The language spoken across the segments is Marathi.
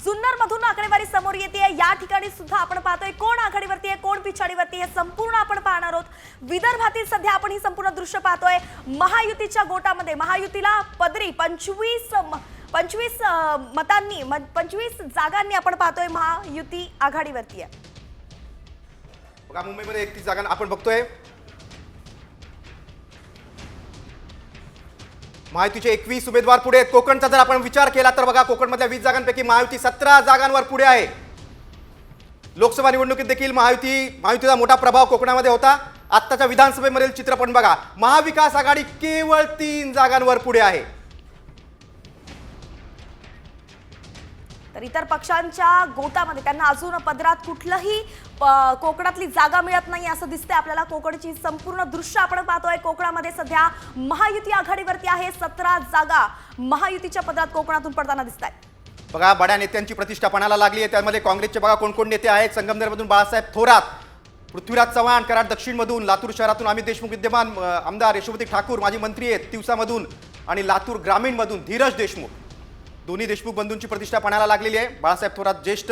जुन्नर मधून आकडेवारी समोर येते। या ठिकाणी सुद्धा आपण पाहतोय कोण आघाडीवरती आहे, कोण पिछाडीवरती आहे, संपूर्ण आपण पाहणार आहोत। विदर्भातील सध्या आपण ही संपूर्ण दृश्य पाहतोय। महायुतीच्या गोटामध्ये महायुतीला पदरी 25 मतांनी 25 जागांनी आपण पाहतोय महायुती आघाडीवरती आहे। बघा मुंबईमध्ये 31 जागा आपण बघतोय। महायुतीचे 21 उमेदवार पुढे आहेत। कोकणचा जर आपण विचार केला तर बघा कोकणमधल्या 20 जागांपैकी महायुती 17 जागांवर पुढे आहे। लोकसभा निवडणुकीत देखील महायुतीचा मोठा प्रभाव कोकणामध्ये होता। आत्ताच्या विधानसभेमधील चित्र पण बघा, महाविकास आघाडी केवळ 3 जागांवर पुढे आहे। तर इतर पक्षांच्या गोटामध्ये त्यांना अजून पदरात कुठलंही कोकणातली जागा मिळत नाही असं दिसतंय आपल्याला। कोकणची संपूर्ण दृश्य आपण पाहतोय। कोकणामध्ये सध्या महायुती आघाडीवरती आहे। 17 जागा महायुतीच्या पदरात कोकणातून पडताना दिसत आहेत। बघा बड्या नेत्यांची प्रतिष्ठा पणाला लागली आहे। त्यामध्ये काँग्रेसचे बघा कोण कोण नेते आहेत। संगमनेरमधून बाळासाहेब थोरात, पृथ्वीराज चव्हाण, कराड दक्षिणमधून, लातूर शहरातून अमित देशमुख विद्यमान आमदार, यशोमती ठाकूर माजी मंत्री आहेत तिवसामधून, आणि लातूर ग्रामीणमधून धीरज देशमुख। दोन्ही देशमुख बंधूंची प्रतिष्ठा पणाला लागलेली आहे। बाळासाहेब थोरात ज्येष्ठ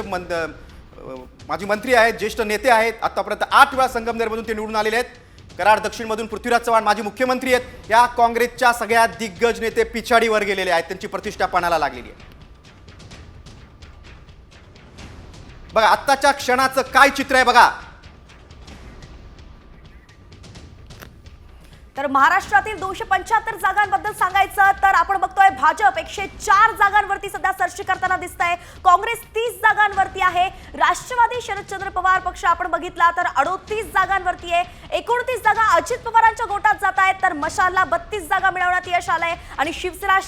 माजी मंत्री आहेत, ज्येष्ठ नेते आहेत। आतापर्यंत 8 वेळा संगमनेरमधून ते निवडून आलेले आहेत। कराड दक्षिणमधून पृथ्वीराज चव्हाण माजी मुख्यमंत्री आहेत। या काँग्रेसच्या सगळ्या दिग्गज नेते पिछाडीवर गेलेले आहेत, त्यांची प्रतिष्ठा पणाला लागलेली आहे। बघा आत्ताच्या क्षणाचं काय चित्र आहे बघा। तर महाराष्ट्रातील 275 जागांबद्दल सांगायचं तर आपण बघतोय भाजप 104 जागांवरती सध्या सर्च करताना दिसत आहे। काँग्रेस 30 जागांवरती आहे। राष्ट्रवादी शरदचंद्र पवार पक्ष आपण बघितला तर 38 जागांवरती आहे। 29 जागा अजित पवारांच्या गोटात जात आहेत, तर मशालला 32 जागा मिळवण्यात यश आलंय आणि शिवसेना